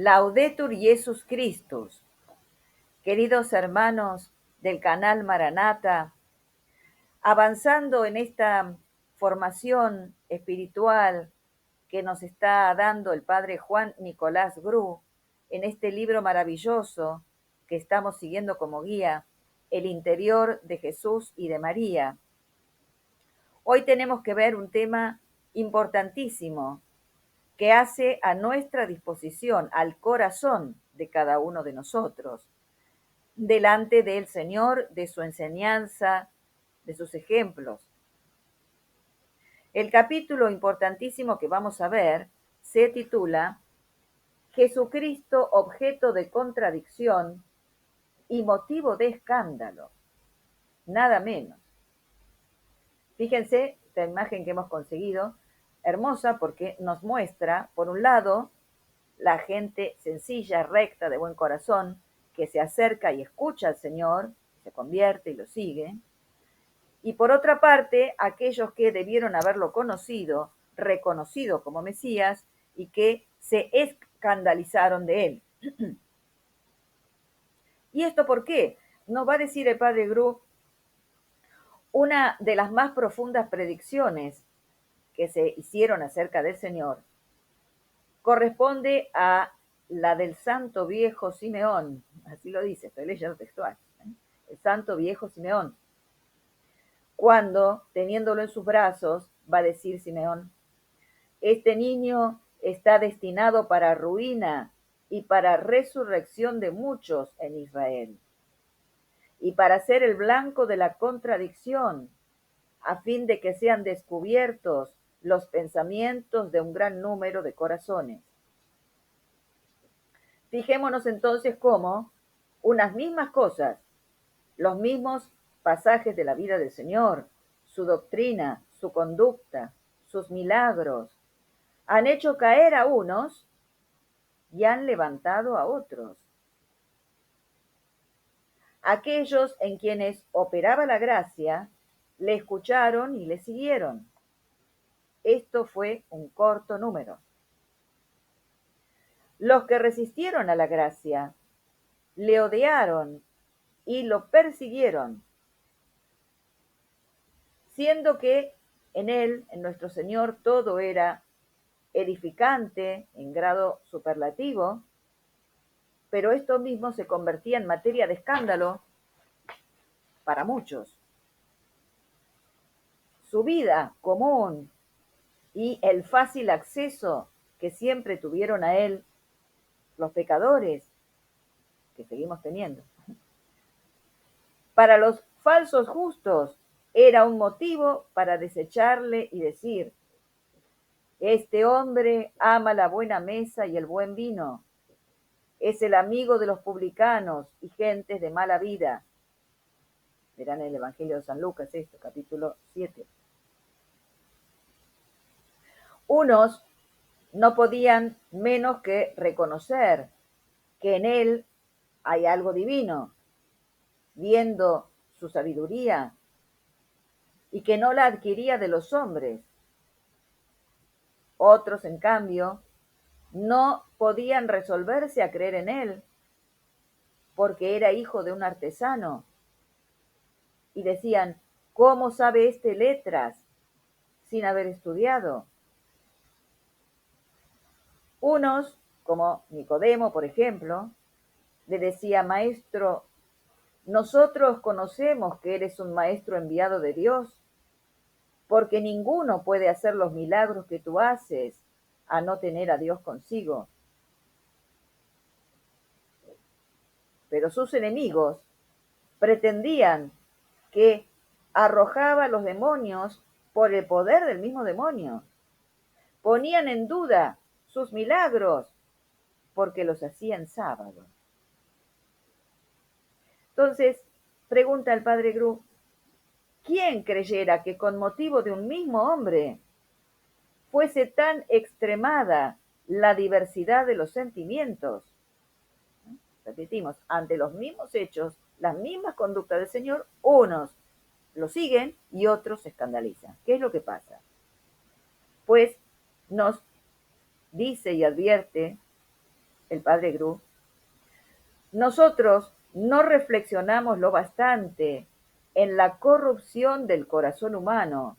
Laudetur Jesus Christus. Queridos hermanos del canal Maranata, avanzando en esta formación espiritual que nos está dando el padre Juan Nicolás Gru, en este libro maravilloso que estamos siguiendo como guía, El interior de Jesús y de María. Hoy tenemos que ver un tema importantísimo que hace a nuestra disposición, al corazón de cada uno de nosotros, delante del Señor, de su enseñanza, de sus ejemplos. El capítulo importantísimo que vamos a ver se titula Jesucristo, objeto de contradicción y motivo de escándalo. Nada menos. Fíjense esta imagen que hemos conseguido, hermosa porque nos muestra, por un lado, la gente sencilla, recta, de buen corazón, que se acerca y escucha al Señor, se convierte y lo sigue. Y por otra parte, aquellos que debieron haberlo conocido, reconocido como Mesías, y que se escandalizaron de él. ¿Y esto por qué? Nos va a decir el padre Gru una de las más profundas predicciones que se hicieron acerca del Señor. Corresponde a la del santo viejo Simeón, así lo dice, estoy leyendo textual, el santo viejo Simeón. Cuando, teniéndolo en sus brazos, va a decir Simeón, este niño está destinado para ruina y para resurrección de muchos en Israel, y para ser el blanco de la contradicción, a fin de que sean descubiertos los pensamientos de un gran número de corazones. Fijémonos entonces cómo unas mismas cosas, los mismos pasajes de la vida del Señor, su doctrina, su conducta, sus milagros, han hecho caer a unos y han levantado a otros. Aquellos en quienes operaba la gracia, le escucharon y le siguieron. Esto fue un corto número. Los que resistieron a la gracia, le odiaron y lo persiguieron, siendo que en él, en nuestro Señor, todo era edificante en grado superlativo, pero esto mismo se convertía en materia de escándalo para muchos. Su vida común y el fácil acceso que siempre tuvieron a él los pecadores, que seguimos teniendo, para los falsos justos era un motivo para desecharle y decir, este hombre ama la buena mesa y el buen vino, es el amigo de los publicanos y gentes de mala vida. Verán el Evangelio de San Lucas, esto, capítulo 7. Unos no podían menos que reconocer que en él hay algo divino, viendo su sabiduría, y que no la adquiría de los hombres. Otros, en cambio, no podían resolverse a creer en él, porque era hijo de un artesano, y decían, ¿cómo sabe este letras sin haber estudiado? Unos, como Nicodemo, por ejemplo, le decía, maestro, nosotros conocemos que eres un maestro enviado de Dios, porque ninguno puede hacer los milagros que tú haces a no tener a Dios consigo. Pero sus enemigos pretendían que arrojaba a los demonios por el poder del mismo demonio. Ponían en duda sus milagros porque los hacía en sábado. Entonces, pregunta el padre Gru, ¿quién creyera que con motivo de un mismo hombre fuese tan extremada la diversidad de los sentimientos? Repetimos, ante los mismos hechos, las mismas conductas del Señor, unos lo siguen y otros se escandalizan. ¿Qué es lo que pasa? Pues nos dice y advierte el padre Gru, nosotros no reflexionamos lo bastante en la corrupción del corazón humano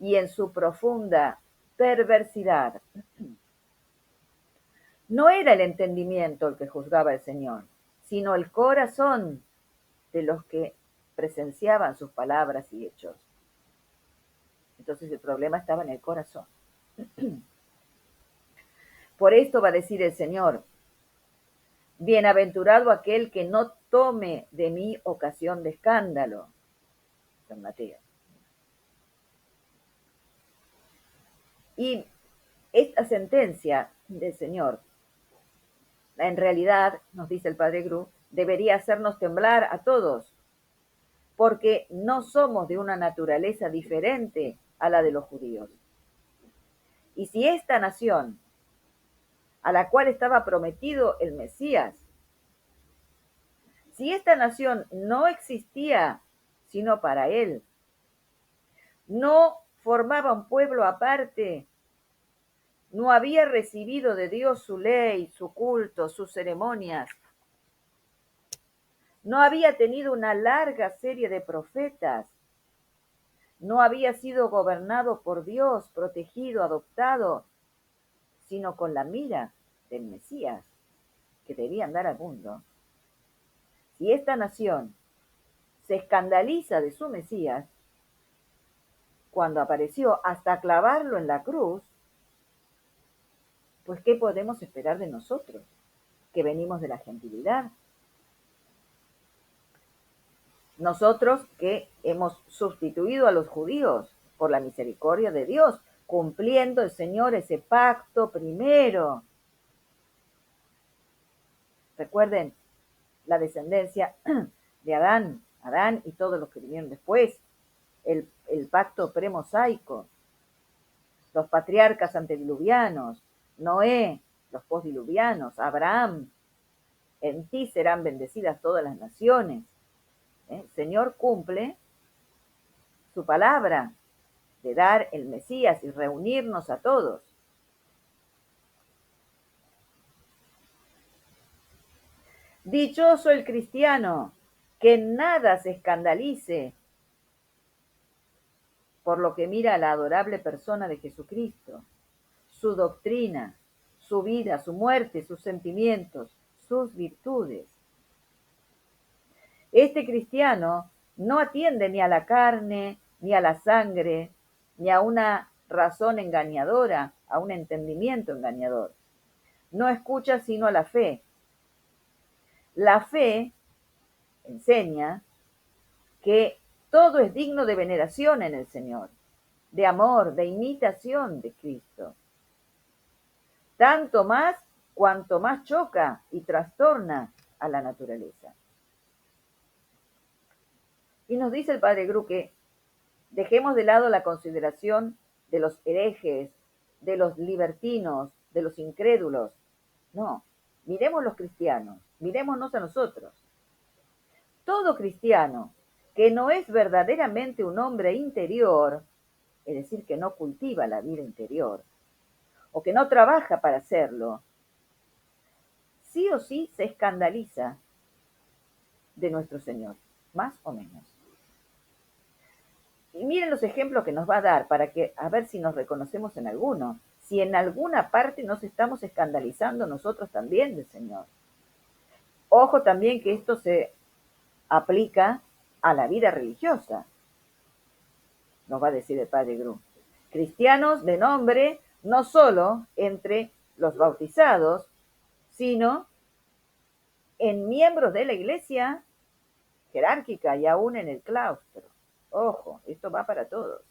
y en su profunda perversidad. No era el entendimiento el que juzgaba el Señor, sino el corazón de los que presenciaban sus palabras y hechos. Entonces el problema estaba en el corazón. Por esto va a decir el Señor, bienaventurado aquel que no tome de mí ocasión de escándalo. San Mateo. Y esta sentencia del Señor, en realidad, nos dice el padre Gru, debería hacernos temblar a todos, porque no somos de una naturaleza diferente a la de los judíos. Y si esta nación, a la cual estaba prometido el Mesías, si esta nación no existía sino para él, no formaba un pueblo aparte, no había recibido de Dios su ley, su culto, sus ceremonias, no había tenido una larga serie de profetas, no había sido gobernado por Dios, protegido, adoptado, sino con la mira del Mesías que debían dar al mundo. Si esta nación se escandaliza de su Mesías, cuando apareció hasta clavarlo en la cruz, pues ¿qué podemos esperar de nosotros, que venimos de la gentilidad? Nosotros que hemos sustituido a los judíos por la misericordia de Dios, cumpliendo el Señor ese pacto primero. Recuerden la descendencia de Adán y todos los que vinieron después, el pacto premosaico, los patriarcas antediluvianos, Noé, los postdiluvianos, Abraham, en ti serán bendecidas todas las naciones. El Señor cumple su palabra de dar el Mesías y reunirnos a todos. Dichoso el cristiano, que en nada se escandalice por lo que mira a la adorable persona de Jesucristo, su doctrina, su vida, su muerte, sus sentimientos, sus virtudes. Este cristiano no atiende ni a la carne, ni a la sangre, ni a una razón engañadora, a un entendimiento engañador. No escucha sino a la fe. La fe enseña que todo es digno de veneración en el Señor, de amor, de imitación de Cristo. Tanto más cuanto más choca y trastorna a la naturaleza. Y nos dice el padre Gru que dejemos de lado la consideración de los herejes, de los libertinos, de los incrédulos. No, miremos los cristianos, mirémonos a nosotros. Todo cristiano que no es verdaderamente un hombre interior, es decir, que no cultiva la vida interior, o que no trabaja para hacerlo, sí o sí se escandaliza de nuestro Señor, más o menos. Y miren los ejemplos que nos va a dar para que a ver si nos reconocemos en alguno, si en alguna parte nos estamos escandalizando nosotros también del Señor. Ojo también que esto se aplica a la vida religiosa, nos va a decir el padre Gru. Cristianos de nombre, no solo entre los bautizados, sino en miembros de la iglesia jerárquica y aún en el claustro. Ojo, esto va para todos.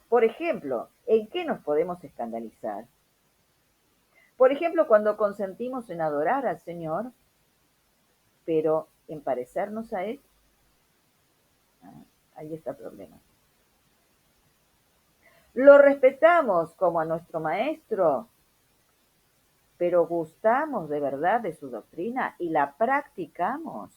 Por ejemplo, ¿en qué nos podemos escandalizar? Por ejemplo, cuando consentimos en adorar al Señor, pero en parecernos a Él, ahí está el problema. Lo respetamos como a nuestro maestro, pero gustamos de verdad de su doctrina y la practicamos.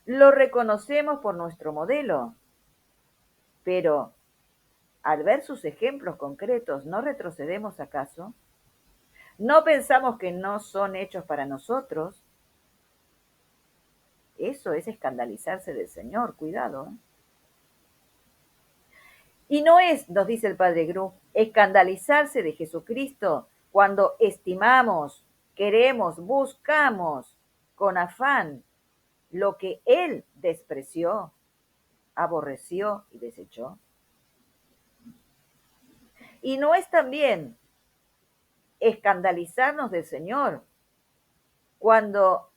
Lo reconocemos por nuestro modelo, pero al ver sus ejemplos concretos, ¿no retrocedemos acaso? ¿No pensamos que no son hechos para nosotros? Eso es escandalizarse del Señor, cuidado. Y no es, nos dice el Padre Gru, escandalizarse de Jesucristo cuando estimamos, queremos, buscamos con afán lo que Él despreció, aborreció y desechó. Y no es también escandalizarnos del Señor cuando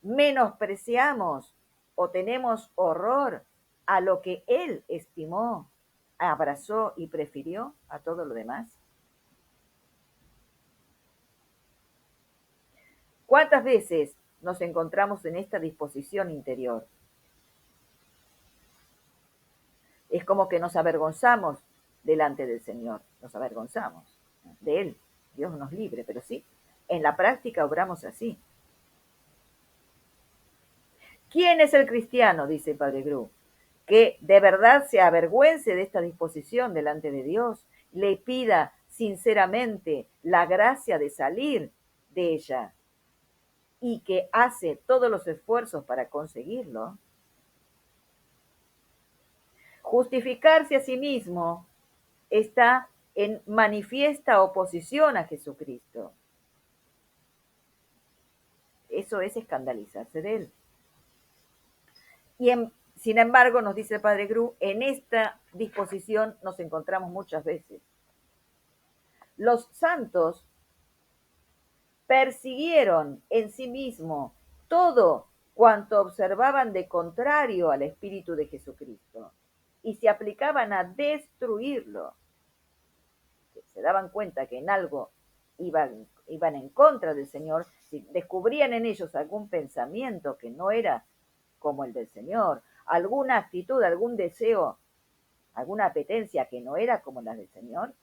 menospreciamos o tenemos horror a lo que Él estimó, abrazó y prefirió a todo lo demás. ¿Cuántas veces nos encontramos en esta disposición interior? Es como que nos avergonzamos delante del Señor, nos avergonzamos de Él. Dios nos libre, pero sí, en la práctica obramos así. ¿Quién es el cristiano? Dice el Padre Gru. Que de verdad se avergüence de esta disposición delante de Dios, le pida sinceramente la gracia de salir de ella y que hace todos los esfuerzos para conseguirlo. Justificarse a sí mismo está en manifiesta oposición a Jesucristo. Eso es escandalizarse de Él. Sin embargo, nos dice el Padre Gru, en esta disposición nos encontramos muchas veces. Los santos persiguieron en sí mismo todo cuanto observaban de contrario al Espíritu de Jesucristo y se aplicaban a destruirlo. Se daban cuenta que en algo iban en contra del Señor, si descubrían en ellos algún pensamiento que no era como el del Señor, alguna actitud, algún deseo, alguna apetencia que no era como la del Señor,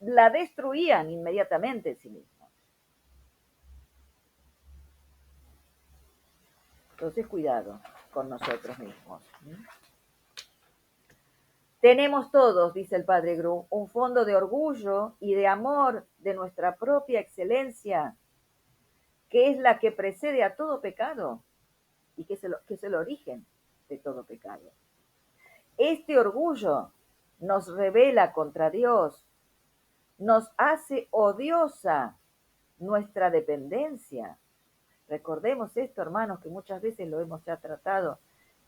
la destruían inmediatamente en sí mismos. Entonces, cuidado con nosotros mismos. Tenemos todos, dice el Padre Gru, un fondo de orgullo y de amor de nuestra propia excelencia, que es la que precede a todo pecado y que es el origen de todo pecado. Este orgullo nos revela contra Dios, nos hace odiosa nuestra dependencia. Recordemos esto, hermanos, que muchas veces lo hemos ya tratado.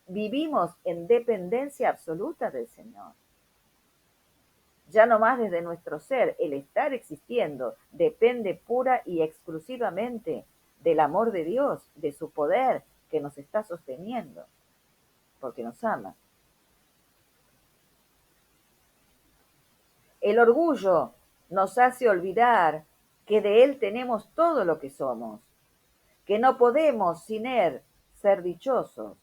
Vivimos en dependencia absoluta del Señor. Ya no más desde nuestro ser, el estar existiendo depende pura y exclusivamente del amor de Dios, de su poder que nos está sosteniendo, porque nos ama. El orgullo nos hace olvidar que de Él tenemos todo lo que somos, que no podemos sin Él ser dichosos.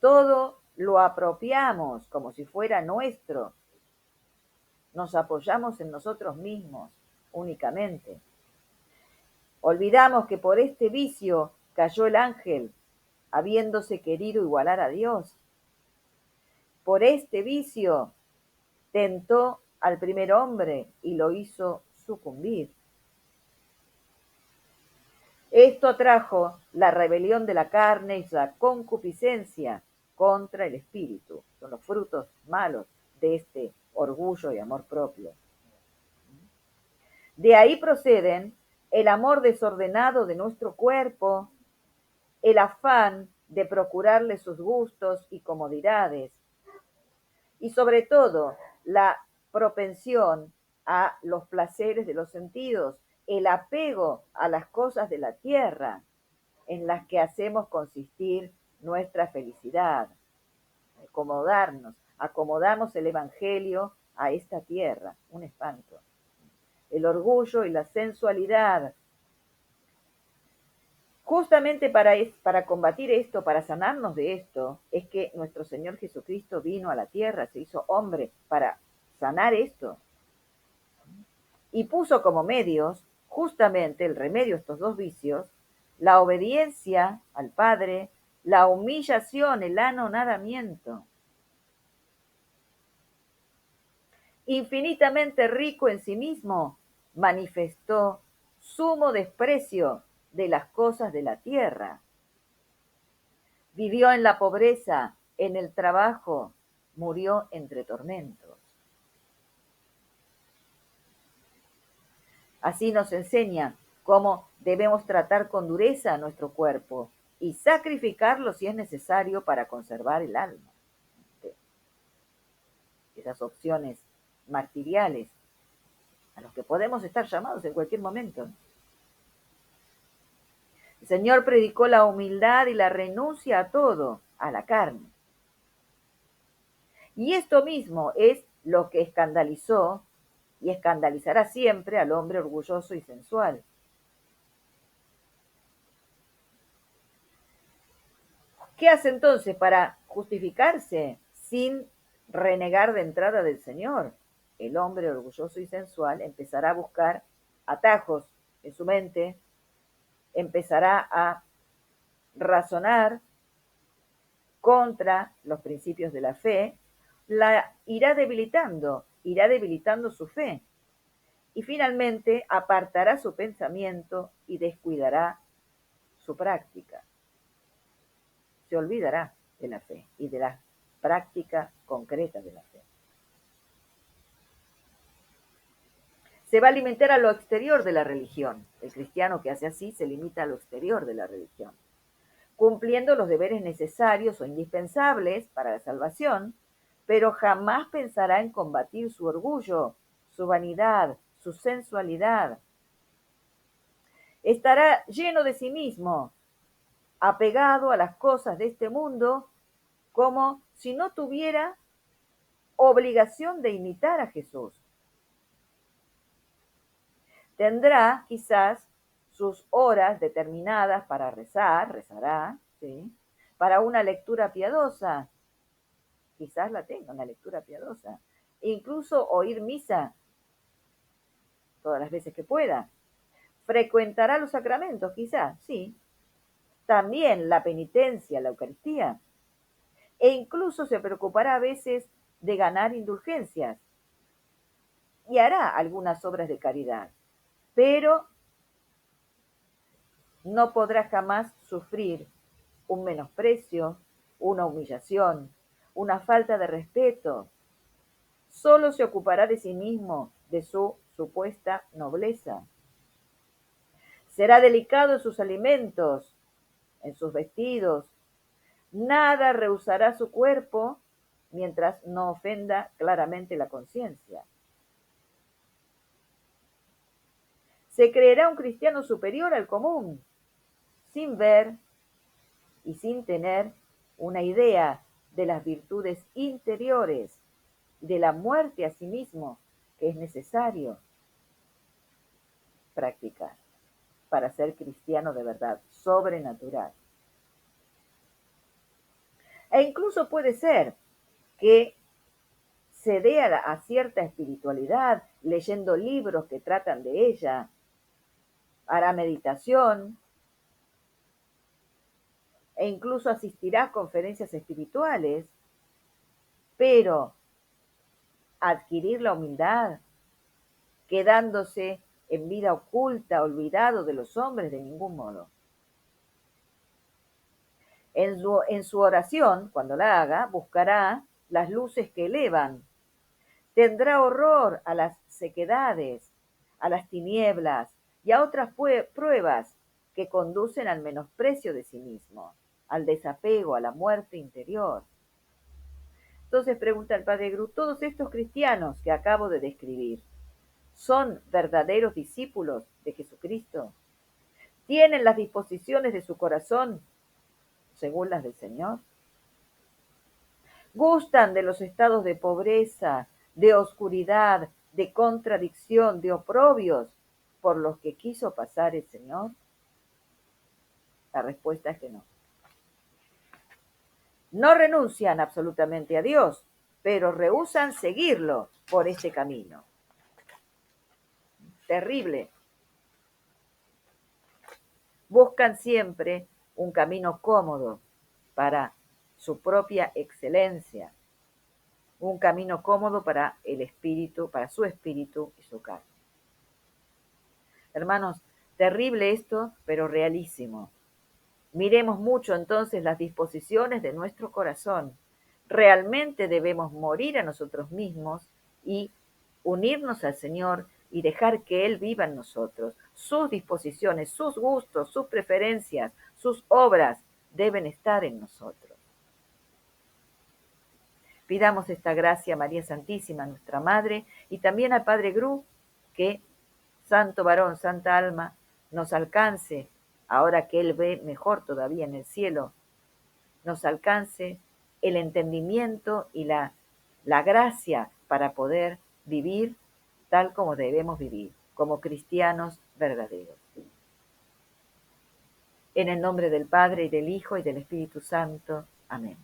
Todo lo apropiamos como si fuera nuestro. Nos apoyamos en nosotros mismos únicamente. Olvidamos que por este vicio cayó el ángel, habiéndose querido igualar a Dios. Por este vicio tentó al primer hombre y lo hizo sucumbir. Esto trajo la rebelión de la carne y la concupiscencia contra el espíritu. Son los frutos malos de este orgullo y amor propio. De ahí proceden el amor desordenado de nuestro cuerpo, el afán de procurarle sus gustos y comodidades, y sobre todo la propensión a los placeres de los sentidos, el apego a las cosas de la tierra en las que hacemos consistir nuestra felicidad, acomodamos el Evangelio a esta tierra, un espanto. El orgullo y la sensualidad. Justamente para combatir esto, para sanarnos de esto, es que nuestro Señor Jesucristo vino a la tierra, se hizo hombre para sanar esto. Y puso como medios, justamente el remedio a estos dos vicios, la obediencia al Padre, la humillación, el anonadamiento. infinitamente rico en sí mismo, manifestó sumo desprecio de las cosas de la tierra. Vivió en la pobreza, en el trabajo, murió entre tormentos. Así nos enseña cómo debemos tratar con dureza a nuestro cuerpo y sacrificarlo si es necesario para conservar el alma. Esas opciones martiriales a los que podemos estar llamados en cualquier momento. El Señor predicó la humildad y la renuncia a todo, a la carne. Y esto mismo es lo que escandalizó y escandalizará siempre al hombre orgulloso y sensual. ¿Qué hace entonces para justificarse sin renegar de entrada del Señor? El hombre orgulloso y sensual empezará a buscar atajos en su mente, empezará a razonar contra los principios de la fe, la irá debilitando su fe y finalmente apartará su pensamiento y descuidará su práctica. Se olvidará de la fe y de la práctica concreta de la fe. Se va a limitar a lo exterior de la religión. El cristiano que hace así se limita a lo exterior de la religión, cumpliendo los deberes necesarios o indispensables para la salvación, pero jamás pensará en combatir su orgullo, su vanidad, su sensualidad. Estará lleno de sí mismo, apegado a las cosas de este mundo, como si no tuviera obligación de imitar a Jesús. Tendrá quizás sus horas determinadas para rezar, rezará, ¿sí? Para una lectura piadosa, quizás la tenga, una lectura piadosa, e incluso oír misa todas las veces que pueda. Frecuentará los sacramentos, quizás, sí. También la penitencia, la Eucaristía. E incluso se preocupará a veces de ganar indulgencias y hará algunas obras de caridad, pero no podrá jamás sufrir un menosprecio, una humillación, una falta de respeto. Solo se ocupará de sí mismo, de su supuesta nobleza. Será delicado en sus alimentos, en sus vestidos. Nada rehusará su cuerpo mientras no ofenda claramente la conciencia. Se creerá un cristiano superior al común, sin ver y sin tener una idea de las virtudes interiores, de la muerte a sí mismo que es necesario practicar para ser cristiano de verdad, sobrenatural. E incluso puede ser que se dé a cierta espiritualidad leyendo libros que tratan de ella, hará meditación e incluso asistirá a conferencias espirituales, pero adquirir la humildad, quedándose en vida oculta, olvidado de los hombres de ningún modo. En su oración, cuando la haga, buscará las luces que elevan. Tendrá horror a las sequedades, a las tinieblas y a otras pruebas que conducen al menosprecio de sí mismo, al desapego, a la muerte interior. Entonces pregunta el padre Gru, todos estos cristianos que acabo de describir, ¿son verdaderos discípulos de Jesucristo? ¿Tienen las disposiciones de su corazón según las del Señor? ¿Gustan de los estados de pobreza, de oscuridad, de contradicción, de oprobios por los que quiso pasar el Señor? La respuesta es que no. No renuncian absolutamente a Dios, pero rehúsan seguirlo por este camino. Terrible. Buscan siempre un camino cómodo para su propia excelencia, un camino cómodo para el espíritu, para su espíritu y su carne. Hermanos, terrible esto, pero realísimo. Miremos mucho entonces las disposiciones de nuestro corazón. Realmente debemos morir a nosotros mismos y unirnos al Señor y dejar que Él viva en nosotros. Sus disposiciones, sus gustos, sus preferencias, sus obras deben estar en nosotros. Pidamos esta gracia a María Santísima, nuestra Madre, y también al Padre Gru, que, santo varón, santa alma, nos alcance, ahora que Él ve mejor todavía en el cielo, nos alcance el entendimiento y la gracia para poder vivir tal como debemos vivir, como cristianos verdaderos. En el nombre del Padre, y del Hijo, y del Espíritu Santo. Amén.